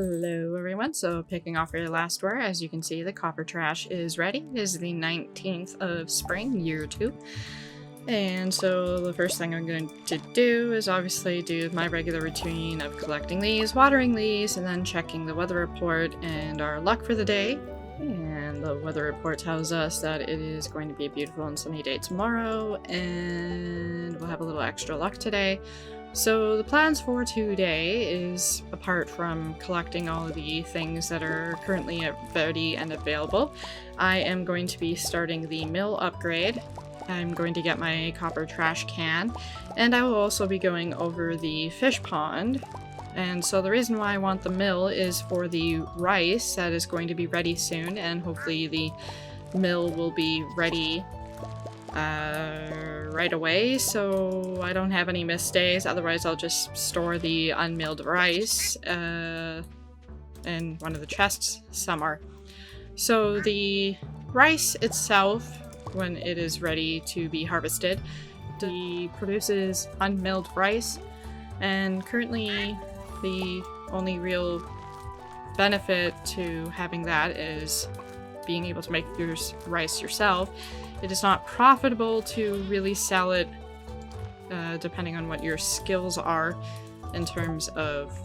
Hello everyone, so picking off your last where, as you can see the copper trash is ready. It is the 19th of spring, year 2. And so the first thing I'm going to do is obviously do my regular routine of collecting these, watering these, and then checking the weather report and our luck for the day. And the weather report tells us that it is going to be a beautiful and sunny day tomorrow, and we'll have a little extra luck today. So the plans for today is, apart from collecting all of the things that are currently ready and available, I am going to be starting the mill upgrade. I'm going to get my copper trash can, and I will also be going over the fish pond. And so the reason why I want the mill is for the rice that is going to be ready soon, and hopefully the mill will be ready right away, so I don't have any missed days. Otherwise I'll just store the unmilled rice in one of the chests somewhere. So the rice itself, when it is ready to be harvested, it produces unmilled rice, and currently the only real benefit to having that is being able to make your rice yourself. It is not profitable to really sell it, depending on what your skills are, in terms of,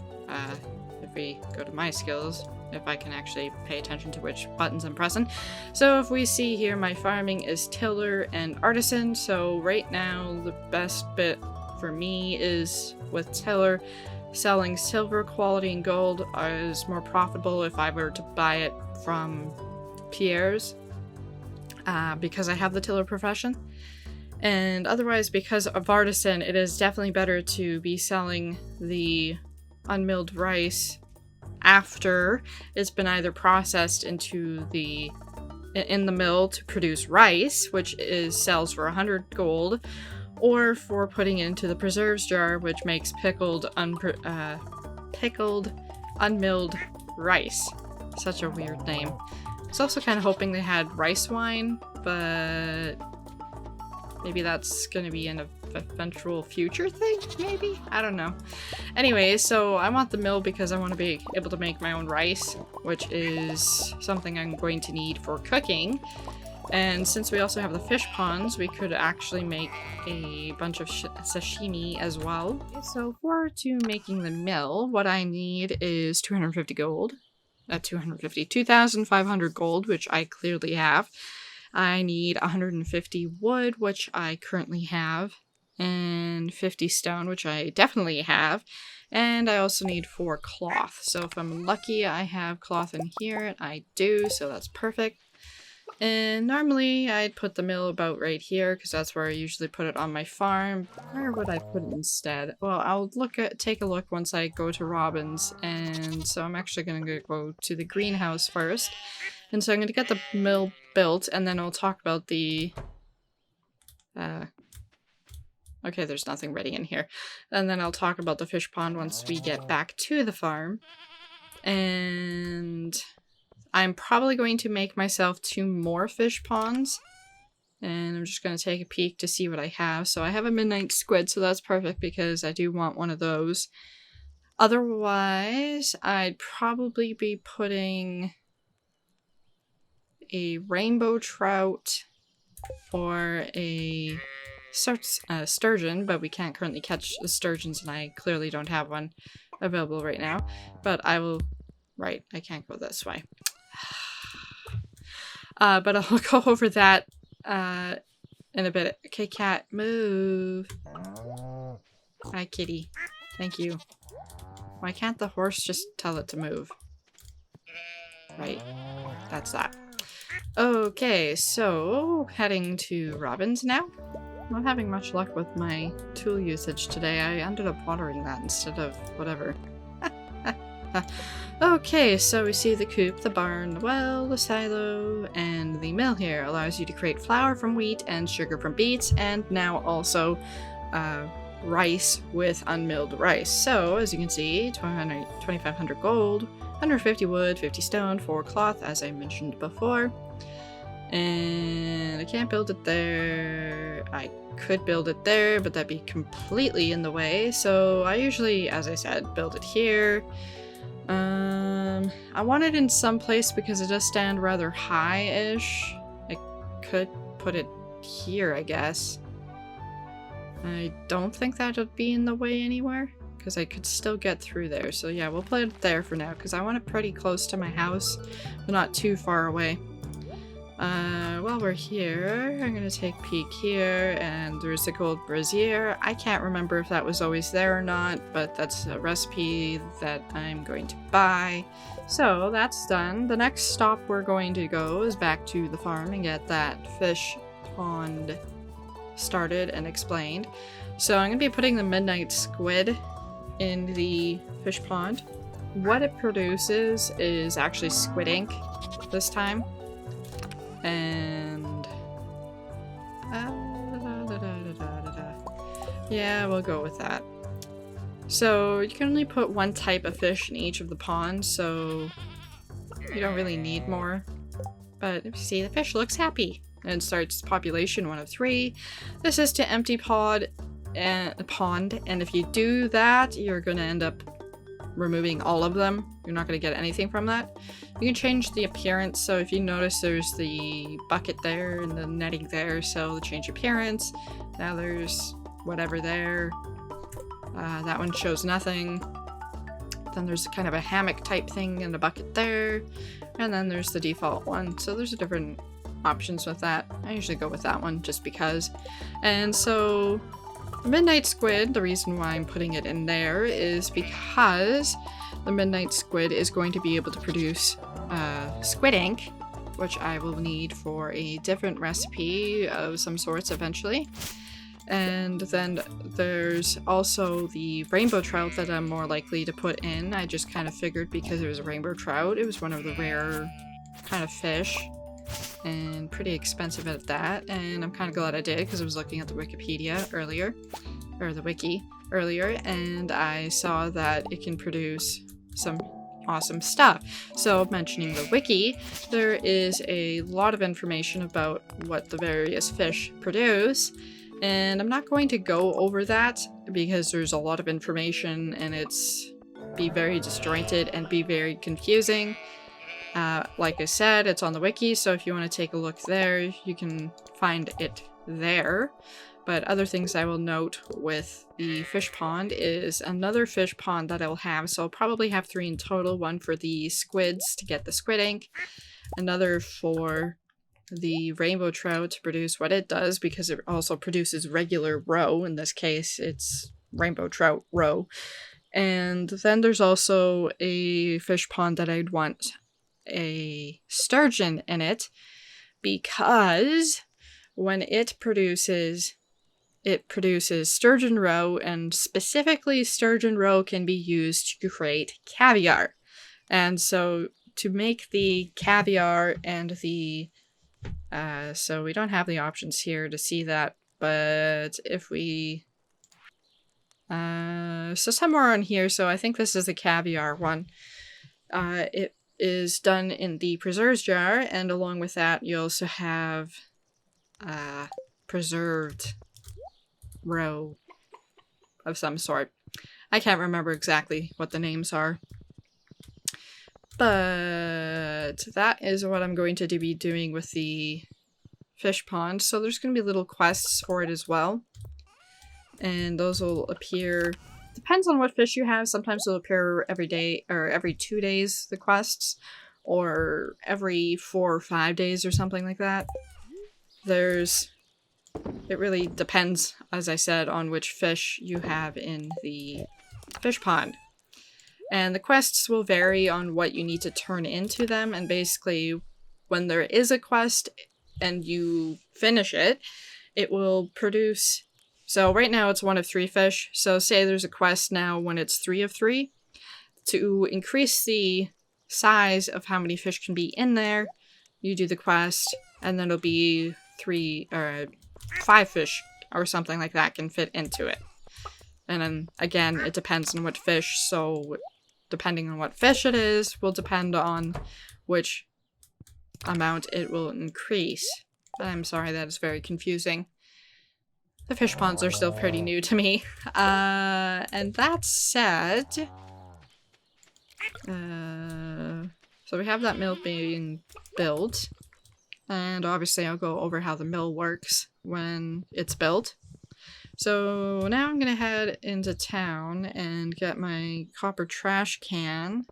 if we go to my skills, if I can actually pay attention to which buttons I'm pressing. So if we see here, my farming is tiller and artisan, so right now the best bit for me is with tiller. Selling silver, quality, and gold is more profitable if I were to buy it from Pierre's. Because I have the tiller profession, and otherwise because of artisan, it is definitely better to be selling the unmilled rice after it's been either processed in the mill to produce rice, which sells for 100 gold, or for putting it into the preserves jar, which makes pickled unmilled rice. Such a weird name. I was also kind of hoping they had rice wine, but maybe that's going to be an eventual future thing, maybe? I don't know. Anyway, so I want the mill because I want to be able to make my own rice, which is something I'm going to need for cooking. And since we also have the fish ponds, we could actually make a bunch of sashimi as well. So to making the mill, what I need is 250 gold. 2,500 gold, which I clearly have. I need 150 wood, which I currently have, and 50 stone, which I definitely have, and I also need 4 cloth. So if I'm lucky, I have cloth in here, and I do, so that's perfect. And normally I'd put the mill about right here, because that's where I usually put it on my farm. Where would I put it instead? Well, I'll take a look once I go to Robin's, and so I'm actually going to go to the greenhouse first. And so I'm going to get the mill built, and then I'll talk about the... Okay, there's nothing ready in here. And then I'll talk about the fish pond once we get back to the farm. And I'm probably going to make myself 2 more fish ponds, and I'm just going to take a peek to see what I have. So I have a midnight squid, so that's perfect because I do want one of those. Otherwise, I'd probably be putting a rainbow trout or a sturgeon, but we can't currently catch the sturgeons, and I clearly don't have one available right now. But I will... Right, I can't go this way. But I'll go over that in a bit. Okay, cat, move. Hi, kitty. Thank you. Why can't the horse just tell it to move? Right, that's that. Okay, so heading to Robin's now. Not having much luck with my tool usage today. I ended up watering that instead of whatever. Okay, so we see the coop, the barn, the well, the silo, and the mill here. Allows you to create flour from wheat and sugar from beets, and now also rice with unmilled rice. So, as you can see, 2,500 gold, 150 wood, 50 stone, 4 cloth, as I mentioned before. And I can't build it there. I could build it there, but that'd be completely in the way. So I usually, as I said, build it here. I want it in some place because it does stand rather high-ish. I could put it here, I guess. I don't think that would be in the way anywhere, because I could still get through there. So yeah, we'll put it there for now, because I want it pretty close to my house, but not too far away. While we're here, I'm gonna take a peek here, and there's the gold brazier. I can't remember if that was always there or not, but that's a recipe that I'm going to buy. So that's done. The next stop we're going to go is back to the farm and get that fish pond started and explained. So I'm gonna be putting the midnight squid in the fish pond. What it produces is actually squid ink this time. And yeah, we'll go with that. So you can only put one type of fish in each of the ponds, so you don't really need more. But if you see, the fish looks happy and starts population 1 of 3. This is to empty pond, and if you do that, you're gonna end up removing all of them. You're not gonna get anything from that. You can change the appearance, so if you notice there's the bucket there and the netting there, so change appearance. Now there's whatever there. That one shows nothing. Then there's kind of a hammock type thing and a bucket there. And then there's the default one. So there's different options with that. I usually go with that one just because. And so the midnight squid, the reason why I'm putting it in there is because the midnight squid is going to be able to produce squid ink, which I will need for a different recipe of some sorts eventually. And then there's also the rainbow trout that I'm more likely to put in. I just kind of figured because it was a rainbow trout, it was one of the rare kind of fish and pretty expensive at that. And I'm kind of glad I did because I was looking at the Wikipedia earlier, or the wiki earlier, and I saw that it can produce some awesome stuff. So mentioning the wiki, there is a lot of information about what the various fish produce. And I'm not going to go over that because there's a lot of information and it's be very disjointed and be very confusing. Like I said, it's on the wiki, so if you want to take a look there, you can find it there. But other things I will note with the fish pond is another fish pond that I'll have, so I'll probably have 3 in total. One for the squids to get the squid ink, another for the rainbow trout to produce what it does because it also produces regular roe. In this case, it's rainbow trout roe. And then there's also a fish pond that I'd want a sturgeon in it because when it produces sturgeon roe, and specifically sturgeon roe can be used to create caviar. And so to make the caviar and the so we don't have the options here to see that, but if we so somewhere on here, so I think this is the caviar one. It is done in the preserves jar, and along with that you also have preserved roe of some sort. I can't remember exactly what the names are. But that is what I'm going to be doing with the fish pond. So there's going to be little quests for it as well. And those will appear, depends on what fish you have. Sometimes they'll appear every day or every 2 days, the quests, or every 4 or 5 days or something like that. It really depends, as I said, on which fish you have in the fish pond. And the quests will vary on what you need to turn into them, and basically when there is a quest and you finish it, it will produce, so right now it's 1 of 3 fish, so say there's a quest now when it's 3 of 3. To increase the size of how many fish can be in there, you do the quest, and then it'll be 5 fish or something like that can fit into it. And then again, it depends on what fish, so depending on what fish it is will depend on which amount it will increase. I'm sorry, that is very confusing. The fish ponds are still pretty new to me. And that said, So we have that mill being built. And obviously I'll go over how the mill works when it's built. So now I'm gonna head into town and get my copper trash can.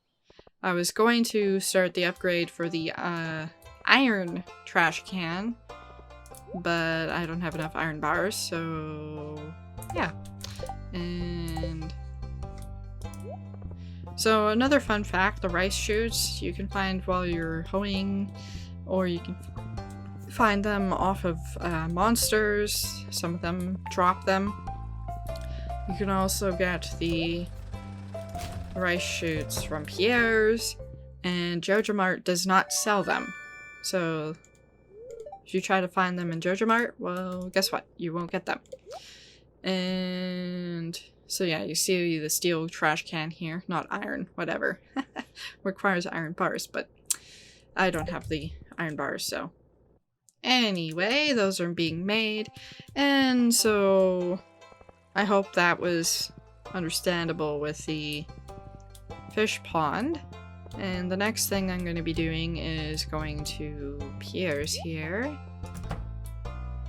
I was going to start the upgrade for the iron trash can, but I don't have enough iron bars, so yeah. And so another fun fact, the rice shoots you can find while you're hoeing, or you can find them off of monsters. Some of them drop them. You can also get the rice shoots from Pierre's, and Joja Mart does not sell them. So if you try to find them in Joja Mart, well, guess what? You won't get them. And so yeah, you see the steel trash can here, not iron, whatever. Requires iron bars, but I don't have the iron bars, so. Anyway, those are being made, and so I hope that was understandable with the fish pond. And the next thing I'm going to be doing is going to Pierre's here,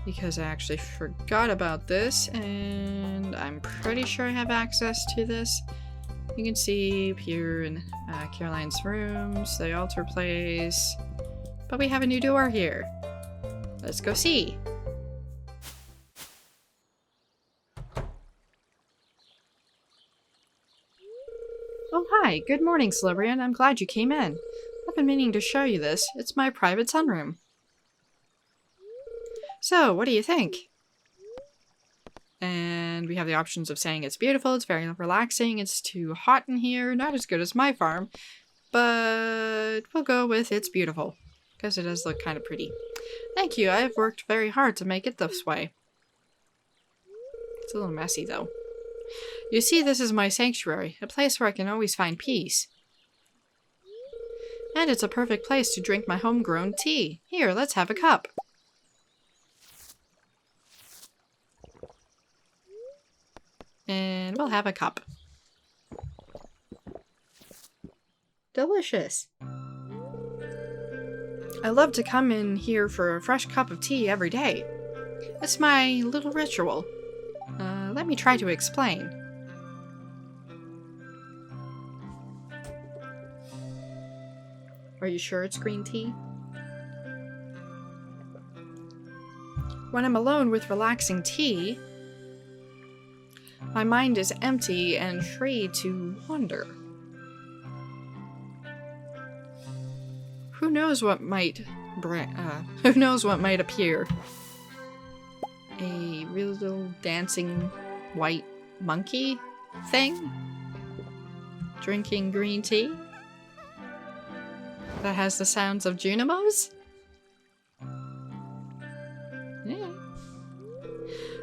because I actually forgot about this, and I'm pretty sure I have access to this. You can see Pierre and Caroline's rooms, the altar place, but we have a new door here. Let's go see. Oh hi, good morning Celebrian, I'm glad you came in. I've been meaning to show you this, it's my private sunroom. So, what do you think? And we have the options of saying it's beautiful, it's very relaxing, it's too hot in here, not as good as my farm, but we'll go with it's beautiful, because it does look kind of pretty. Thank you, I've worked very hard to make it this way. It's a little messy though. You see, this is my sanctuary, a place where I can always find peace. And it's a perfect place to drink my homegrown tea. Here, let's have a cup. And we'll have a cup. Delicious. I love to come in here for a fresh cup of tea every day. It's my little ritual. Let me try to explain. Are you sure it's green tea? When I'm alone with relaxing tea, my mind is empty and free to wander. Who knows what might appear? A real little dancing white monkey thing? Drinking green tea? That has the sounds of Junimos? Yeah.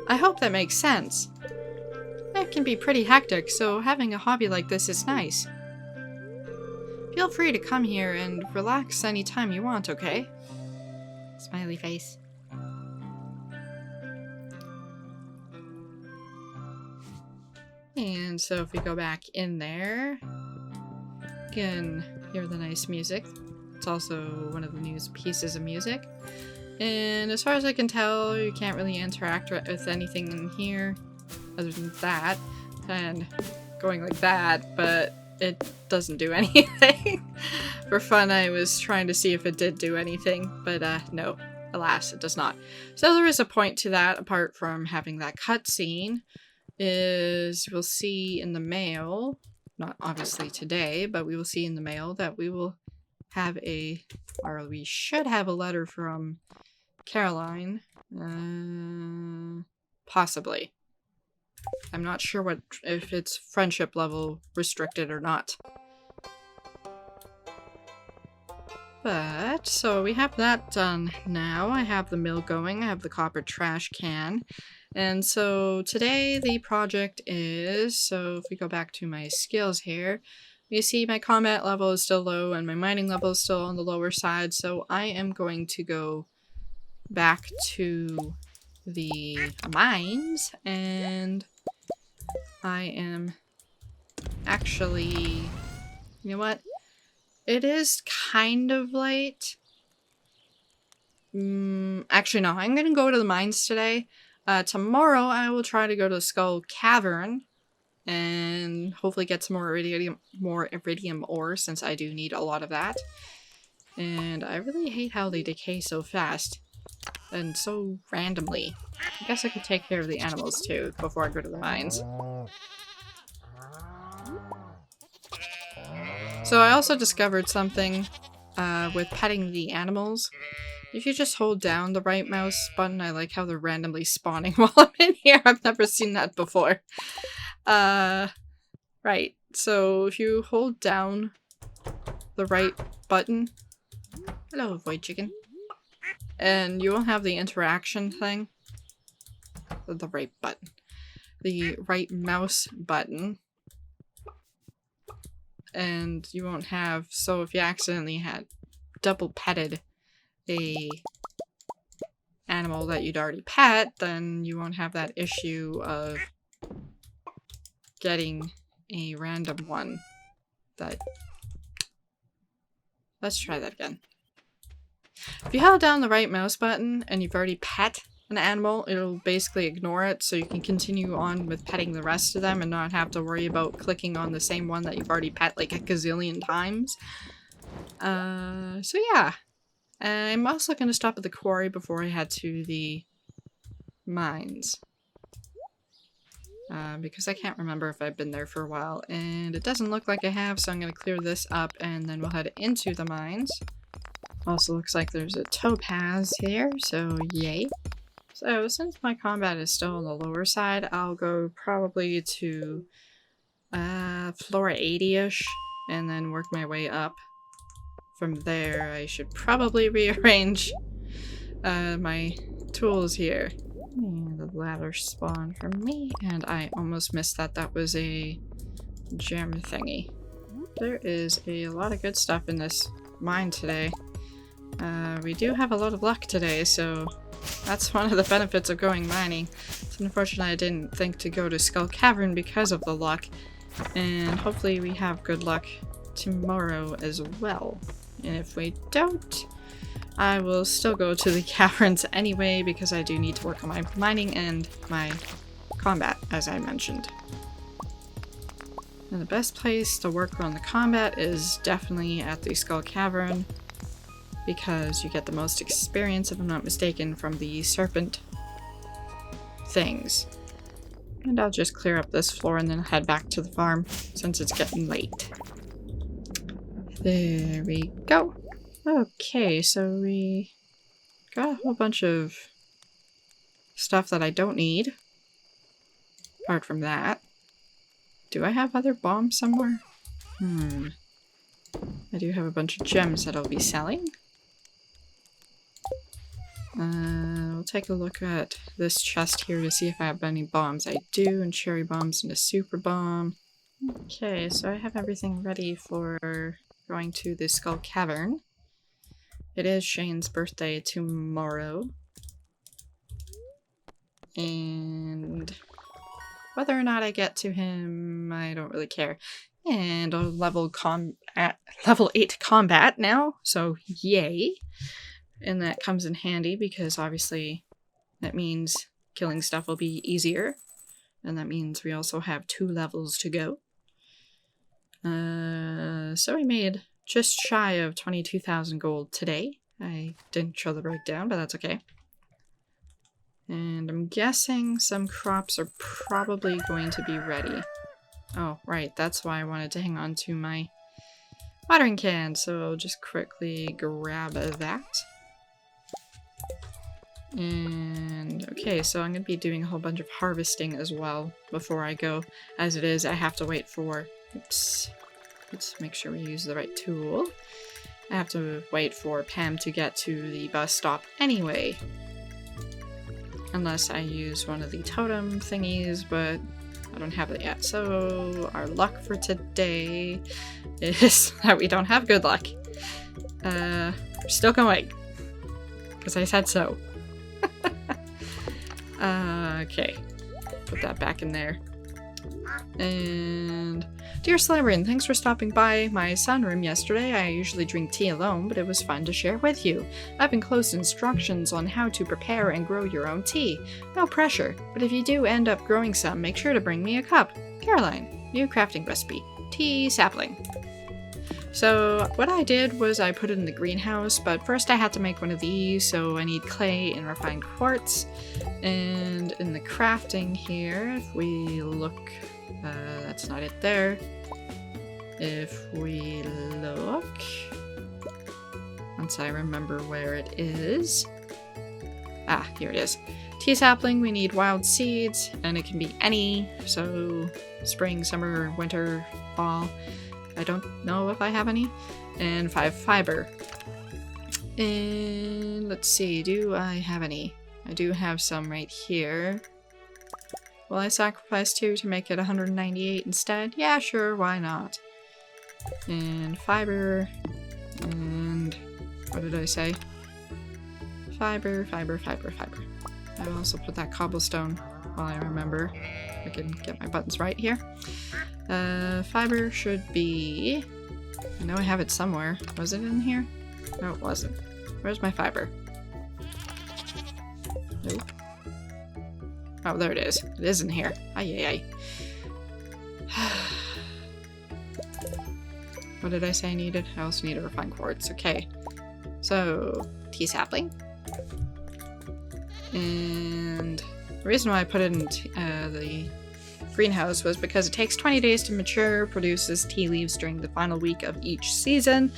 I hope that makes sense. Life can be pretty hectic, so having a hobby like this is nice. Feel free to come here and relax anytime you want, okay? Smiley face. And so if we go back in there, you can hear the nice music. It's also one of the new pieces of music. And as far as I can tell, you can't really interact with anything in here other than that. And going like that, but it doesn't do anything. For fun, I was trying to see if it did do anything, but no, alas, it does not. So there is a point to that, apart from having that cutscene, is we'll see in the mail, not obviously today, but we will see in the mail that we will have or we should have a letter from Caroline, possibly. I'm not sure if it's friendship level restricted or not. But, so we have that done now. I have the mill going, I have the copper trash can. And so today the project is, so if we go back to my skills here, you see my combat level is still low and my mining level is still on the lower side. So I am going to go back to the mines, and I am actually, you know what? it is kind of late. Actually, no. I'm gonna go to the mines today. Tomorrow I will try to go to the Skull Cavern and hopefully get some more iridium ore, since I do need a lot of that. And I really hate how they decay so fast and so randomly. I guess I could take care of the animals too before I go to the mines. So I also discovered something with petting the animals. If you just hold down the right mouse button, I like how they're randomly spawning while I'm in here. I've never seen that before. Right. So if you hold down the right button... Hello, void chicken. And you won't have the interaction thing. The right button. The right mouse button. And you won't have... So if you accidentally had double petted a animal that you'd already pet, then you won't have that issue of getting a random one that... Let's try that again. If you held down the right mouse button and you've already pet an animal, it'll basically ignore it, so you can continue on with petting the rest of them and not have to worry about clicking on the same one that you've already pet like a gazillion times. So yeah. I'm also going to stop at the quarry before I head to the mines. Because I can't remember if I've been there for a while, and it doesn't look like I have, so I'm going to clear this up and then we'll head into the mines. Also looks like there's a topaz here, so yay. So since my combat is still on the lower side, I'll go probably to floor 80-ish and then work my way up. From there, I should probably rearrange my tools here. And the ladder spawned for me, and I almost missed that. That was a gem thingy. There is a lot of good stuff in this mine today. We do have a lot of luck today, so that's one of the benefits of going mining. It's unfortunate I didn't think to go to Skull Cavern because of the luck, and hopefully we have good luck tomorrow as well. And if we don't, I will still go to the caverns anyway, because I do need to work on my mining and my combat, as I mentioned. And the best place to work on the combat is definitely at the Skull Cavern, because you get the most experience, if I'm not mistaken, from the serpent things. And I'll just clear up this floor and then head back to the farm, since it's getting late. There we go. Okay, so we got a whole bunch of stuff that I don't need. Apart from that. Do I have other bombs somewhere? I do have a bunch of gems that I'll be selling. We'll take a look at this chest here to see if I have any bombs. I do, and cherry bombs and a super bomb. Okay, so I have everything ready for going to the Skull Cavern. It is Shane's birthday tomorrow. And whether or not I get to him, I don't really care. And I'll level 8 combat now, so yay. And that comes in handy because obviously that means killing stuff will be easier. And that means we also have 2 levels to go. So I made just shy of 22,000 gold today. I didn't show the breakdown, but that's okay. And I'm guessing some crops are probably going to be ready. Oh, right, that's why I wanted to hang on to my watering can, so I'll just quickly grab that. And okay, so I'm going to be doing a whole bunch of harvesting as well before I go. As it is, I have to wait for... Oops. Let's make sure we use the right tool. I have to wait for Pam to get to the bus stop anyway. Unless I use one of the totem thingies, but I don't have it yet. So our luck for today is that we don't have good luck. We're still going. Because I said so. Okay. Put that back in there. And dear Slytherin, thanks for stopping by my sunroom yesterday. I usually drink tea alone, but it was fun to share with you. I've enclosed instructions on how to prepare and grow your own tea. No pressure, but if you do end up growing some, make sure to bring me a cup. Caroline, new crafting recipe. Tea sapling. So what I did was I put it in the greenhouse, but first I had to make one of these, so I need clay and refined quartz. And in the crafting here, if we look, that's not it there. If we look, once I remember where it is. Ah, here it is. Tea sapling, we need wild seeds, and it can be any, so spring, summer, winter, fall. I don't know if I have any. And 5 fiber. And let's see, do I have any? I do have some right here. Will I sacrifice 2 to make it 198 instead? Yeah, sure, why not? And fiber. And what did I say? Fiber, fiber, fiber, fiber. I will also put that cobblestone while I remember. I can get my buttons right here. Fiber should be... I know I have it somewhere. Was it in here? No, it wasn't. Where's my fiber? Nope. Oh, there it is. It is in here. Ay, ay, ay. What did I say I needed? I also need a refined quartz. Okay. So, tea sapling. And the reason why I put it in the greenhouse was because it takes 20 days to mature, produces tea leaves during the final week of each season,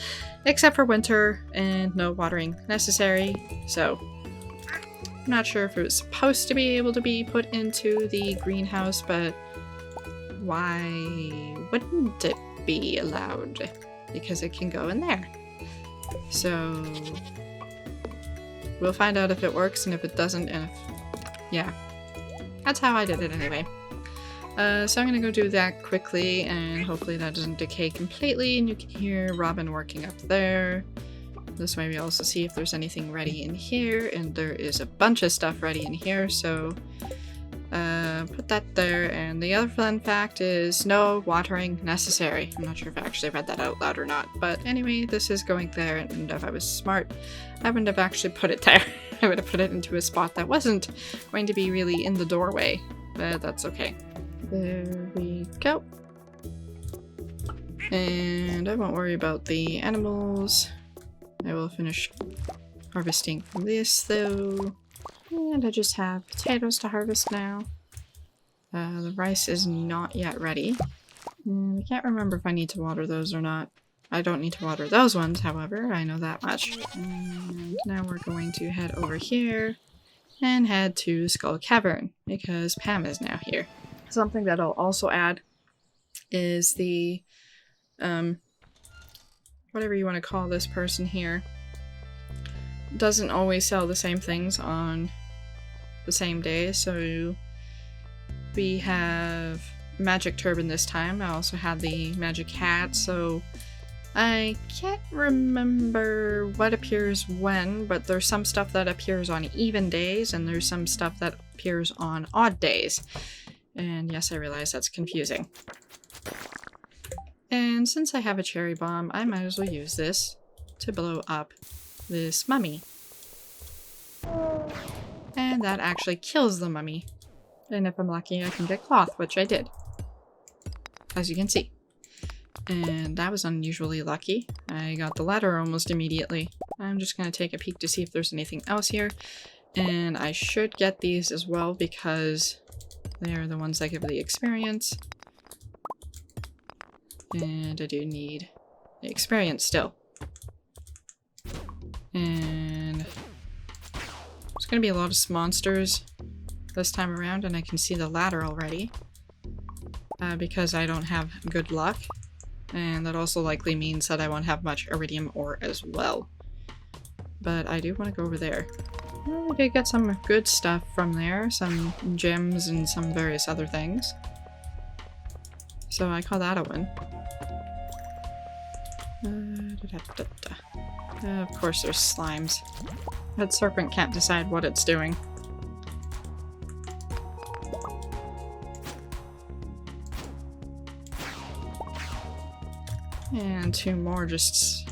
except for winter, and no watering necessary. So, I'm not sure if it was supposed to be able to be put into the greenhouse, but why wouldn't it be allowed? Because it can go in there. So, we'll find out if it works and if it doesn't, and if... yeah. That's how I did it anyway. So I'm gonna go do that quickly, and hopefully that doesn't decay completely, and you can hear Robin working up there. This way we also see if there's anything ready in here, and there is a bunch of stuff ready in here, so put that there. And the other fun fact is no watering necessary. I'm not sure if I actually read that out loud or not, but anyway, this is going there, and if I was smart, I wouldn't have actually put it there. I would have put it into a spot that wasn't going to be really in the doorway, but that's okay. There we go. And I won't worry about the animals. I will finish harvesting from this though. And I just have potatoes to harvest now. The rice is not yet ready. I can't remember if I need to water those or not. I don't need to water those ones, however, I know that much. And now we're going to head over here and head to Skull Cavern because Pam is now here. Something that I'll also add is the, whatever you want to call this person here, doesn't always sell the same things on the same day. So we have magic turban this time. I also have the magic hat, so I can't remember what appears when, but there's some stuff that appears on even days, and there's some stuff that appears on odd days. And yes, I realize that's confusing. And since I have a cherry bomb, I might as well use this to blow up this mummy. And that actually kills the mummy. And if I'm lucky, I can get cloth, which I did. As you can see. And that was unusually lucky. I got the ladder almost immediately. I'm just going to take a peek to see if there's anything else here. And I should get these as well because they're the ones that give the experience. And I do need the experience still. And there's going to be a lot of monsters this time around, and I can see the ladder already. Because I don't have good luck. And that also likely means that I won't have much iridium ore as well. But I do want to go over there. I did get some good stuff from there, some gems and some various other things. So I call that a win. Of course there's slimes. That serpent can't decide what it's doing. 2 more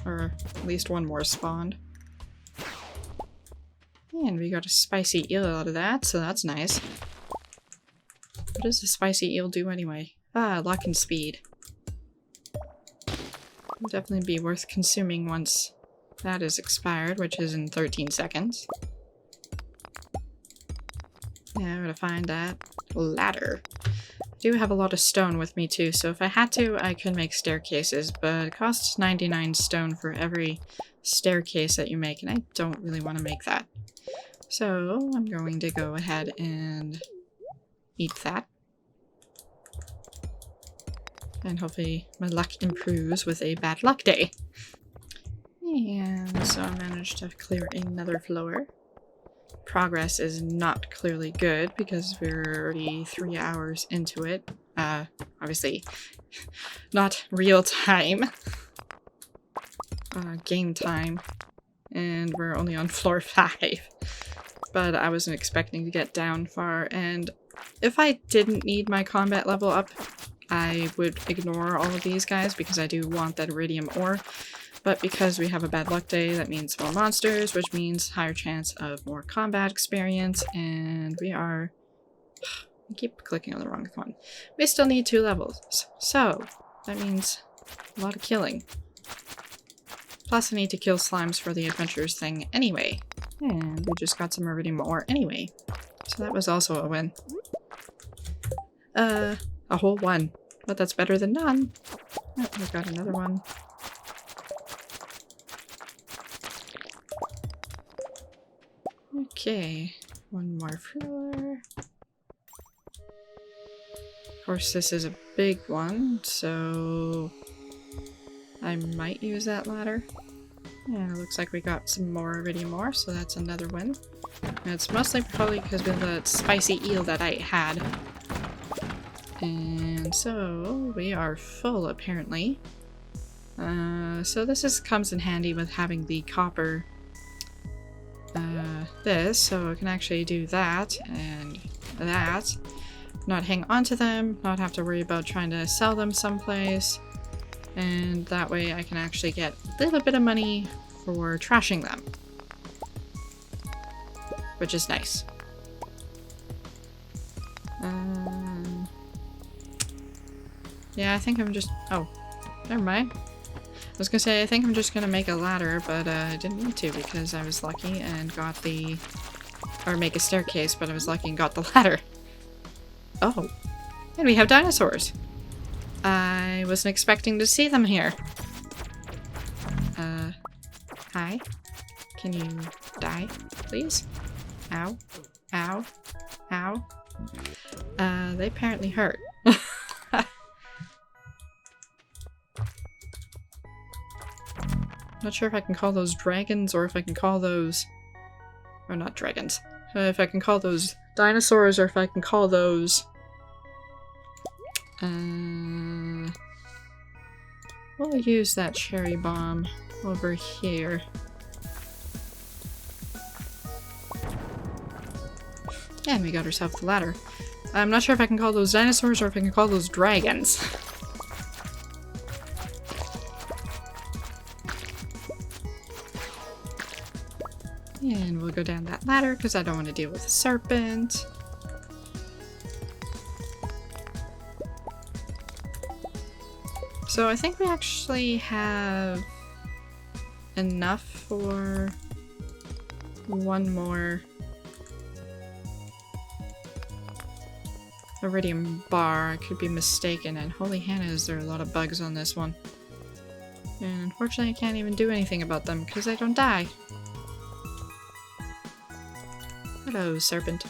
or at least 1 more spawned. And we got a spicy eel out of that, so that's nice. What does the spicy eel do anyway? Ah, luck and speed. Will definitely be worth consuming once that is expired, which is in 13 seconds. Yeah, I'm gonna find that ladder. I do have a lot of stone with me too, so if I had to, I could make staircases, but it costs 99 stone for every staircase that you make, and I don't really want to make that. So I'm going to go ahead and eat that. And hopefully my luck improves with a bad luck day. And so I managed to clear another floor. Progress is not clearly good because we're already 3 hours into it. Obviously not real time. Game time. And we're only on floor 5. But I wasn't expecting to get down far, and if I didn't need my combat level up, I would ignore all of these guys because I do want that iridium ore. But because we have a bad luck day, that means more monsters, which means higher chance of more combat experience, and we are... I keep clicking on the wrong one. We still need 2 levels, so that means a lot of killing. Plus I need to kill slimes for the adventures thing anyway. And we just got some iridium ore anyway. So that was also a win. A whole 1. But that's better than none. Oh, we got another one. Okay. 1 more floor. Of course, this is a big one, so I might use that ladder. Yeah, it looks like we got some more iridium ore, so that's another win. And it's mostly probably because of the spicy eel that I had. And so we are full apparently. So this comes in handy with having the copper so I can actually do that and that. Not hang on to them, not have to worry about trying to sell them someplace. And that way I can actually get a little bit of money for trashing them. Which is nice. Yeah, I think I'm just... Oh, never mind. I was gonna say, I think I'm just gonna make a ladder, but I didn't need to because I was lucky and got the... Or make a staircase, but I was lucky and got the ladder. Oh, and we have dinosaurs. I wasn't expecting to see them here. Hi? Can you die, please? Ow. Ow. Ow. They apparently hurt. Not sure if I can call those dragons or if I can call those... Or not dragons. If I can call those dinosaurs or if I can call those... We'll use that cherry bomb over here. And we got ourselves the ladder. I'm not sure if I can call those dinosaurs or if I can call those dragons. And we'll go down that ladder because I don't want to deal with a serpent. So I think we actually have enough for 1 more iridium bar. I could be mistaken, and holy Hannah, is there a lot of bugs on this one. And unfortunately I can't even do anything about them because I don't die. Hello, serpent.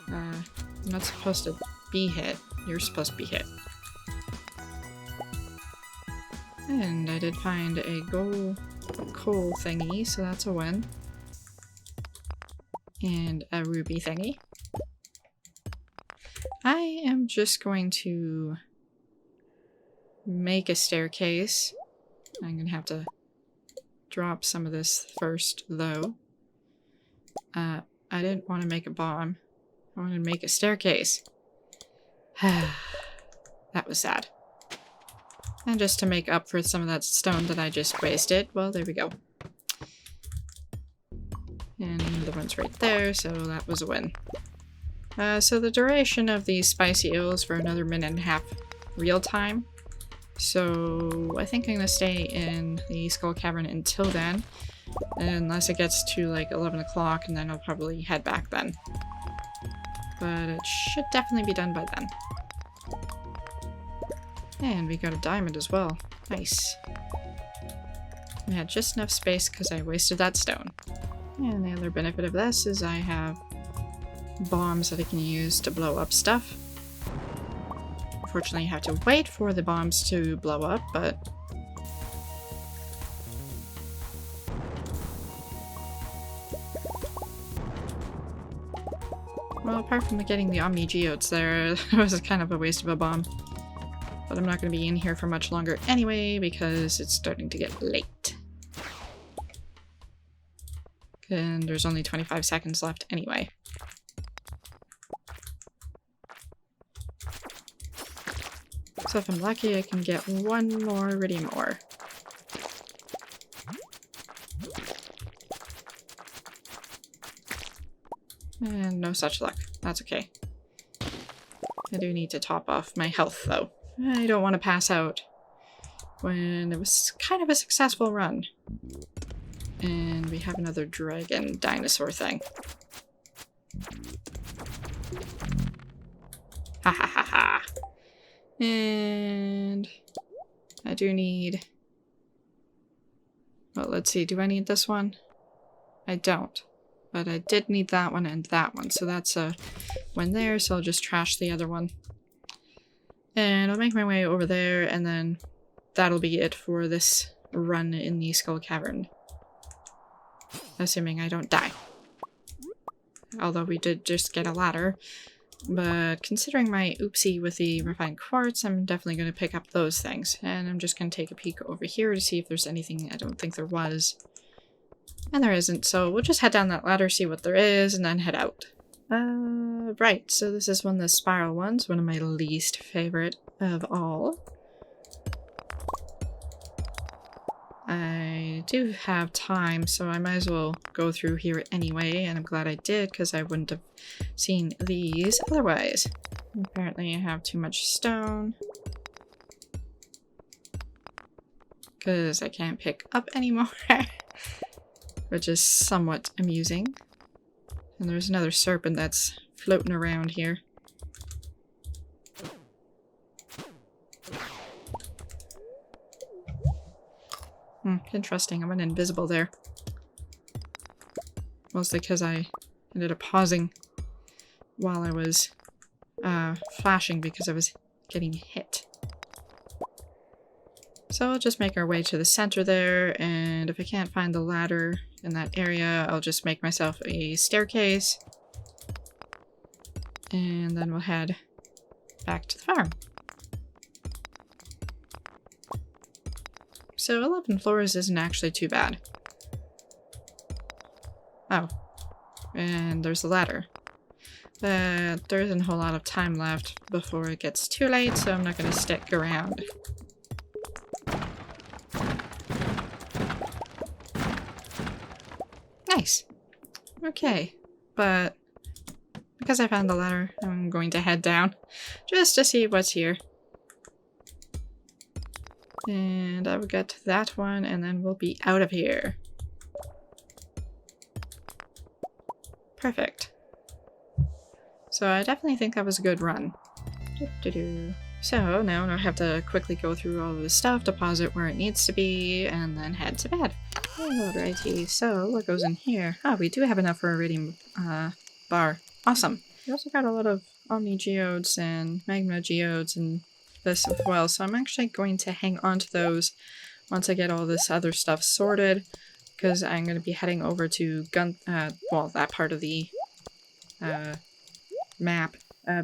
I'm not supposed to be hit. You're supposed to be hit. And I did find a gold coal thingy, so that's a win. And a ruby thingy. I am just going to make a staircase. I'm gonna have to drop some of this first, though. I didn't want to make a bomb. I wanted to make a staircase. That was sad. And just to make up for some of that stone that I just wasted, well, there we go. And the one's right there, so that was a win. So the duration of the spicy eel is for another minute and a half real time. So I think I'm gonna stay in the Skull Cavern until then. Unless it gets to like 11 o'clock, and then I'll probably head back then. But it should definitely be done by then. And we got a diamond as well. Nice. I had just enough space because I wasted that stone. And the other benefit of this is I have bombs that I can use to blow up stuff. Unfortunately, you have to wait for the bombs to blow up, but... well, apart from getting the Omni Geodes there, it was kind of a waste of a bomb. But I'm not going to be in here for much longer anyway, because it's starting to get late. And there's only 25 seconds left anyway. So if I'm lucky, I can get one more iridium ore. And no such luck. That's okay. I do need to top off my health, though. I don't want to pass out when it was kind of a successful run. And we have another dragon dinosaur thing. Ha ha ha ha. And I do need... well, let's see. Do I need this one? I don't. But I did need that one and that one. So that's a win there. So I'll just trash the other one. And I'll make my way over there. And then that'll be it for this run in the Skull Cavern. Assuming I don't die. Although we did just get a ladder. But considering my oopsie with the refined quartz, I'm definitely going to pick up those things. And I'm just going to take a peek over here to see if there's anything I don't think there was. And there isn't, so we'll just head down that ladder, see what there is, and then head out. Right, so this is one of the spiral ones, one of my least favorite of all. I do have time, so I might as well go through here anyway, and I'm glad I did, because I wouldn't have seen these otherwise. Apparently I have too much stone. Because I can't pick up anymore. Which is somewhat amusing. And there's another serpent that's floating around here. Interesting. I went invisible there. Mostly because I ended up pausing while I was flashing because I was getting hit. So we'll just make our way to the center there, and if I can't find the ladder in that area, I'll just make myself a staircase. And then we'll head back to the farm. So 11 floors isn't actually too bad. Oh. And there's the ladder. But there isn't a whole lot of time left before it gets too late, so I'm not going to stick around. Nice. Okay. But because I found the ladder, I'm going to head down just to see what's here. And I will get to that one, and then we'll be out of here. Perfect. So I definitely think that was a good run. So now I have to quickly go through all of this stuff, deposit where it needs to be, and then head to bed. Alrighty, so what goes in here? Oh, we do have enough for a iridium bar. Awesome. We also got a lot of Omni Geodes and Magma Geodes and this as well, so I'm actually going to hang on to those once I get all this other stuff sorted, because I'm going to be heading over to that part of the map,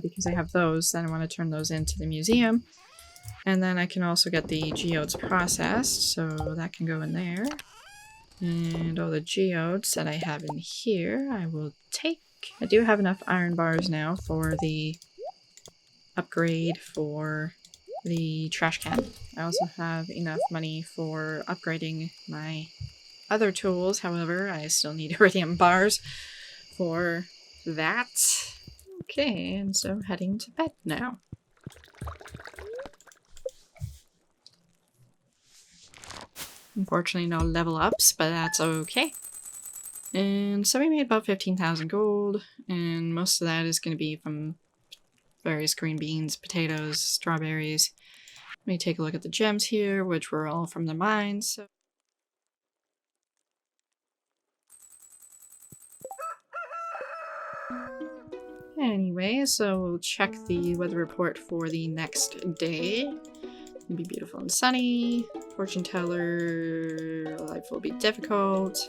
because I have those, then I want to turn those into the museum. And then I can also get the geodes processed, so that can go in there. And all the geodes that I have in here, I will take. I do have enough iron bars now for the upgrade for the trash can. I also have enough money for upgrading my other tools. However, I still need iridium bars for that. Okay, and so heading to bed now. Unfortunately, no level ups, but that's okay. And so we made about 15,000 gold, and most of that is going to be from various green beans, potatoes, strawberries. Let me take a look at the gems here, which were all from the mines. So anyway, so we'll check the weather report for the next day. It'll be beautiful and sunny. Fortune teller, life will be difficult.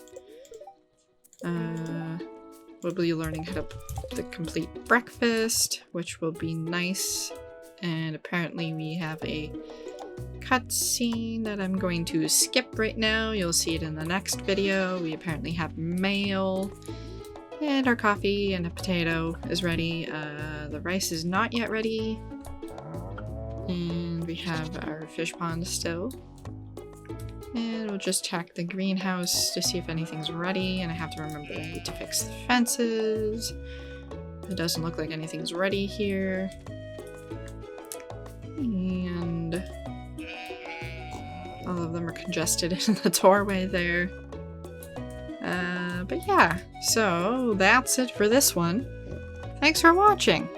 We'll be learning how to complete breakfast, which will be nice. And apparently we have a cutscene that I'm going to skip right now. You'll see it in the next video. We apparently have mail. And our coffee and a potato is ready. The rice is not yet ready. And we have our fish pond still. And we'll just check the greenhouse to see if anything's ready. And I have to remember to fix the fences. It doesn't look like anything's ready here. And all of them are congested in the doorway there. But yeah, so that's it for this one. Thanks for watching!